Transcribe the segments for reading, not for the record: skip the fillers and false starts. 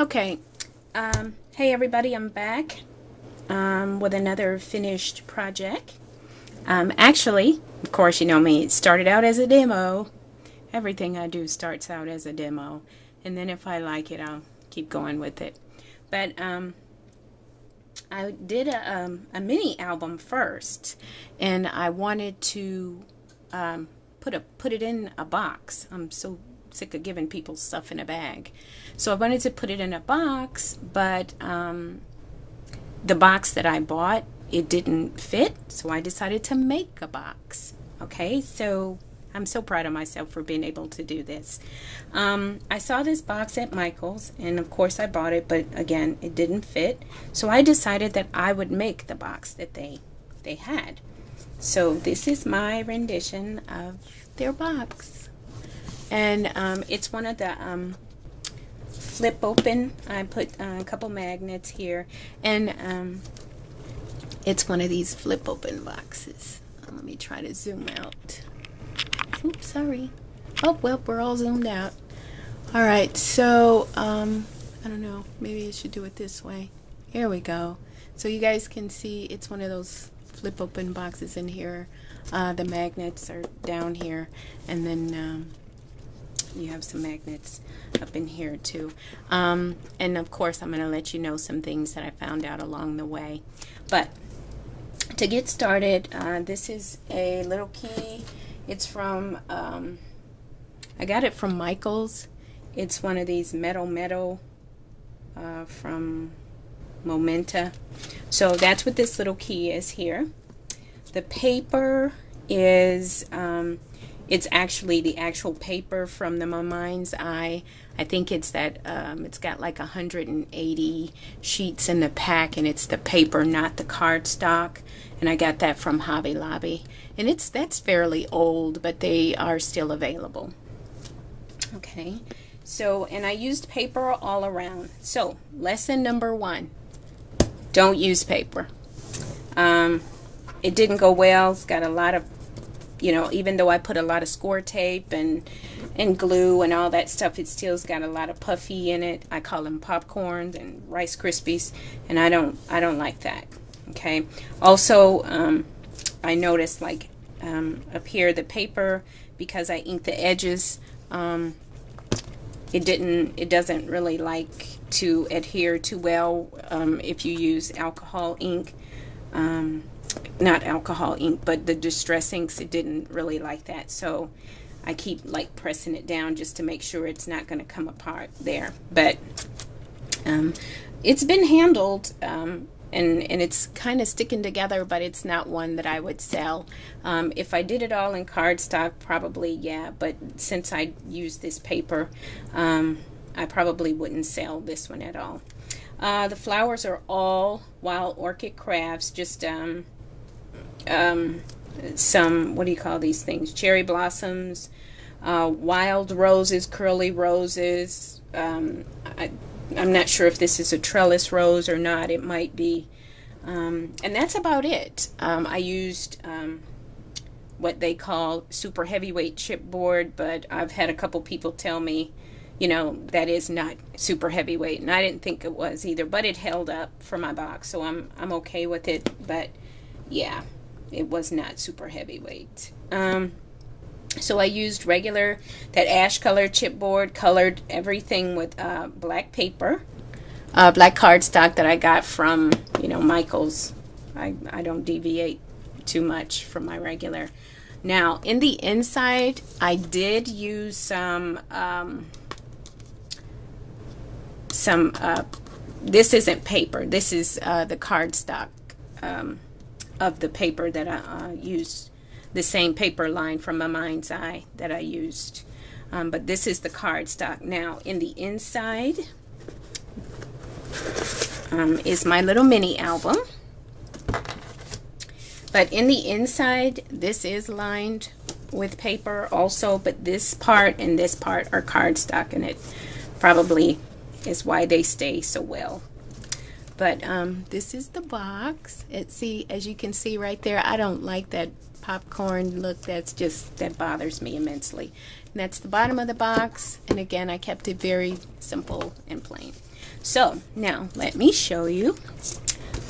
Okay, hey everybody, I'm back with another finished project. Actually, of course, you know me, it started out as a demo. Everything I do starts out as a demo, and then if I like it, I'll keep going with it. But I did a mini album first, and I wanted to put it in a box. I'm so sick of giving people stuff in a bag. So I wanted to put it in a box, but the box that I bought, it didn't fit, so I decided to make a box. Okay, so I'm so proud of myself for being able to do this. I saw this box at Michael's, and of course I bought it, but again, it didn't fit. So I decided that I would make the box that they had. So this is my rendition of their box. And it's one of the flip open. I put a couple magnets here, and it's one of these flip open boxes. Let me try to zoom out. Oops, sorry. Oh, well, we're all zoomed out. All right, so I don't know, maybe I should do it this way. Here we go. So you guys can see it's one of those flip open boxes in here. The magnets are down here, and then you have some magnets up in here too. And of course I'm going to let you know some things that I found out along the way. But to get started, this is a little key. It's from I got it from Michael's. It's one of these metal from Momenta. So that's what this little key is here. The paper is it's actually the actual paper from the My Mind's Eye. I think it's that it's got like 180 sheets in the pack, and it's the paper, not the cardstock. And I got that from Hobby Lobby, and that's fairly old, but they are still available. Okay, so and I used paper all around. So lesson number 1: don't use paper. It didn't go well. It's got a lot of, you know, even though I put a lot of score tape and glue and all that stuff, it still's got a lot of puffy in it. I call them popcorns and Rice Krispies, and I don't like that. Okay. Also, I noticed like up here the paper, because I inked the edges, it doesn't really like to adhere too well if you use alcohol ink. Not alcohol ink, but the distress inks, it didn't really like that. So I keep like pressing it down just to make sure it's not going to come apart there. But it's been handled, and it's kind of sticking together, but it's not one that I would sell. If I did it all in cardstock, probably, yeah, but since I used this paper, I probably wouldn't sell this one at all. The flowers are all Wild Orchid Crafts, just some, what do you call these things, cherry blossoms, wild roses, curly roses. I'm not sure if this is a trellis rose or not. It might be. And that's about it. I used what they call super heavyweight chipboard, but I've had a couple people tell me, you know, that is not super heavyweight, and I didn't think it was either, but it held up for my box, so I'm okay with it. But yeah, it was not super heavyweight. So I used regular, that ash color chipboard, colored everything with black paper, black cardstock that I got from, you know, Michael's. I don't deviate too much from my regular. Now in the inside, I did use some this isn't paper, this is the cardstock of the paper that I used, the same paper line from My Mind's Eye that I used, but this is the cardstock. Now in the inside is my little mini album, but in the inside this is lined with paper also, but this part and this part are cardstock, and it probably is why they stay so well. But this is the box. As you can see right there, I don't like that popcorn look, that bothers me immensely. And that's the bottom of the box, and again I kept it very simple and plain. So now let me show you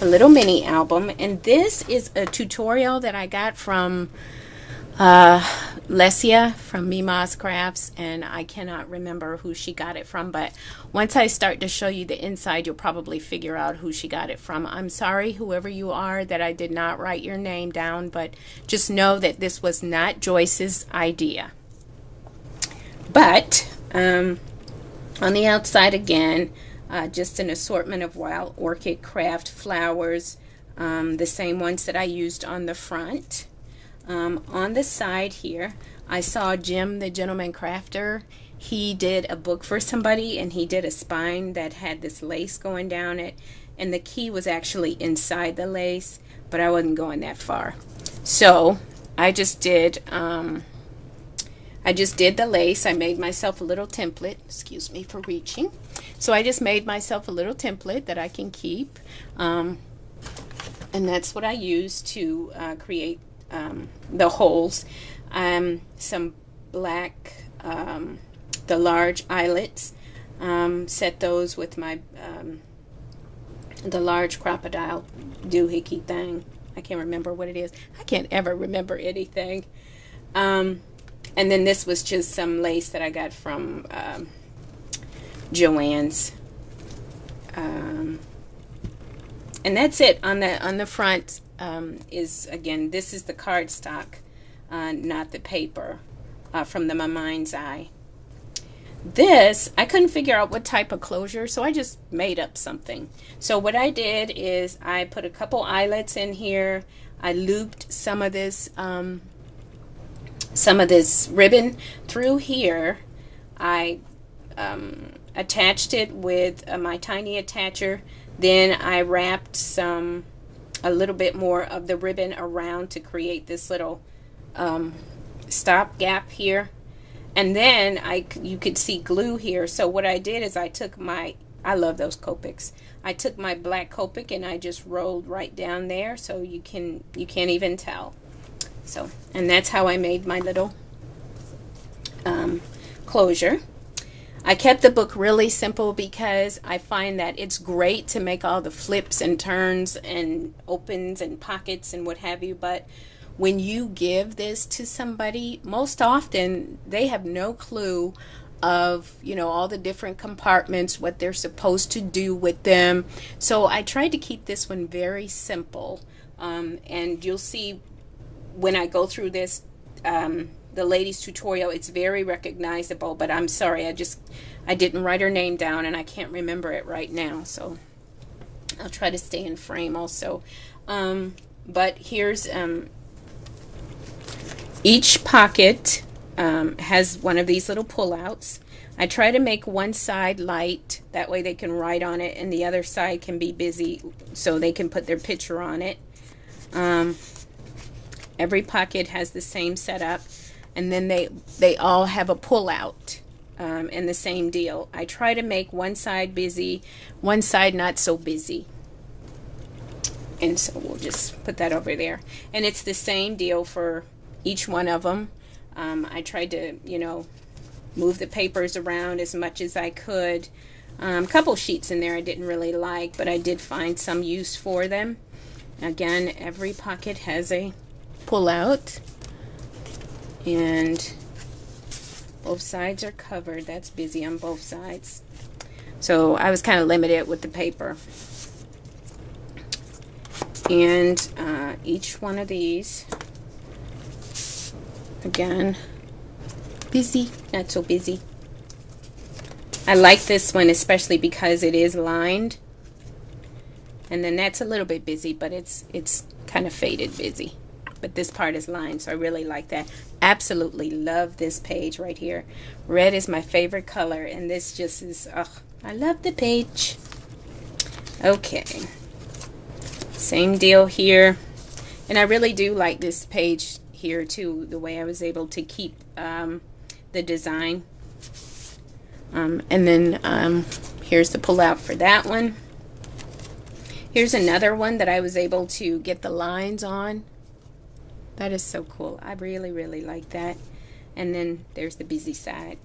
a little mini album, and this is a tutorial that I got from Lesia from Mima's Crafts, and I cannot remember who she got it from, but once I start to show you the inside, you'll probably figure out who she got it from. I'm sorry, whoever you are, that I did not write your name down, but just know that this was not Joyce's idea. But on the outside again, just an assortment of Wild Orchid Craft flowers, the same ones that I used on the front. On the side here, I saw Jim, the gentleman crafter. He did a book for somebody, and he did a spine that had this lace going down it, and the key was actually inside the lace, but I wasn't going that far. So I just did the lace. I made myself a little template. Excuse me for reaching. So I just made myself a little template that I can keep, and that's what I used to create the holes. Some black, the large eyelets, set those with my the large crocodile doohickey thing. I can't remember what it is. I can't ever remember anything. And then this was just some lace that I got from Joann's. And that's it. On the front is, again, this is the cardstock, not the paper, from the My Mind's Eye. This, I couldn't figure out what type of closure, so I just made up something. So what I did is I put a couple eyelets in here. I looped some of this ribbon through here. I attached it with my tiny attacher. Then I wrapped a little bit more of the ribbon around to create this little stop gap here. And then you could see glue here. So what I did is I took I love those Copics. I took my black Copic and I just rolled right down there, so you can't even tell. So, and that's how I made my little closure. I kept the book really simple because I find that it's great to make all the flips and turns and opens and pockets and what have you, but when you give this to somebody, most often they have no clue of, you know, all the different compartments, what they're supposed to do with them. So I tried to keep this one very simple, and you'll see when I go through this, the ladies tutorial, it's very recognizable, but I'm sorry, I didn't write her name down and I can't remember it right now, so I'll try to stay in frame also. But here's each pocket has one of these little pull-outs. I try to make one side light, that way they can write on it, and the other side can be busy so they can put their picture on it. Every pocket has the same setup, and then they all have a pull-out, and the same deal. I try to make one side busy, one side not so busy. And so we'll just put that over there. And it's the same deal for each one of them. I tried to, you know, move the papers around as much as I could. A couple sheets in there I didn't really like, but I did find some use for them. Again, every pocket has a pull-out, and both sides are covered. That's busy on both sides. So I was kind of limited with the paper. And each one of these, again, busy, not so busy. I like this one especially because it is lined, and then that's a little bit busy, but it's kind of faded busy, but this part is lined, so I really like that. Absolutely love this page right here. Red is my favorite color, and this just is, I love the page. Okay, same deal here, and I really do like this page here too, the way I was able to keep the design. And then here's the pull-out for that one. Here's another one that I was able to get the lines on. That is so cool. I really, really like that. And then there's the busy side.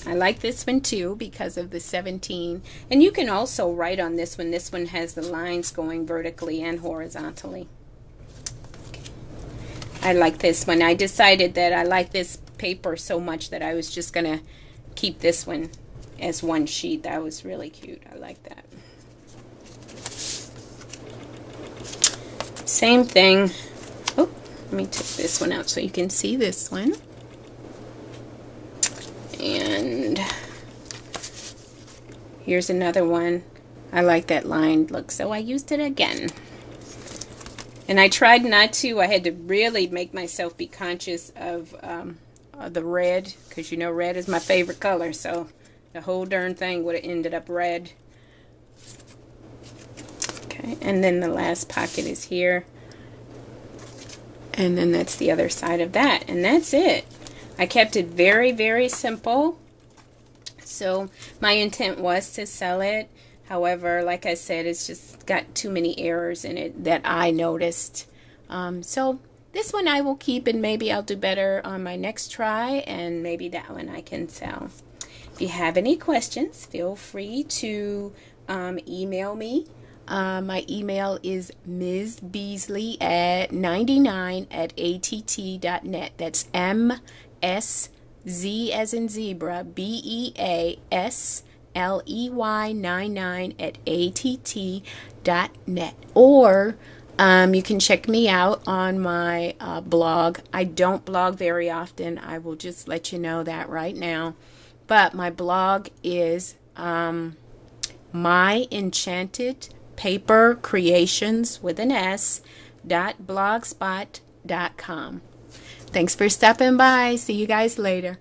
I like this one too because of the 17. And you can also write on this one. This one has the lines going vertically and horizontally. I like this one. I decided that I like this paper so much that I was just going to keep this one as one sheet. That was really cute. I like that. Same thing. Oh, let me take this one out so you can see this one. And here's another one. I like that lined look, so I used it again. And I tried not to. I had to really make myself be conscious of the red, because you know red is my favorite color, so the whole darn thing would have ended up red. Okay, and then the last pocket is here. And then that's the other side of that. And that's it. I kept it very, very simple. So my intent was to sell it. However, like I said, it's just got too many errors in it that I noticed. So this one I will keep, and maybe I'll do better on my next try, and maybe that one I can sell. If you have any questions, feel free to email me. My email is msbeasley99@att.net. That's MSZ as in zebra, BEASLEY99@att.net. Or you can check me out on my blog. I don't blog very often. I will just let you know that right now. But my blog is My Enchanted Paper Creations with an S.blogspot.com. Thanks for stopping by. See you guys later.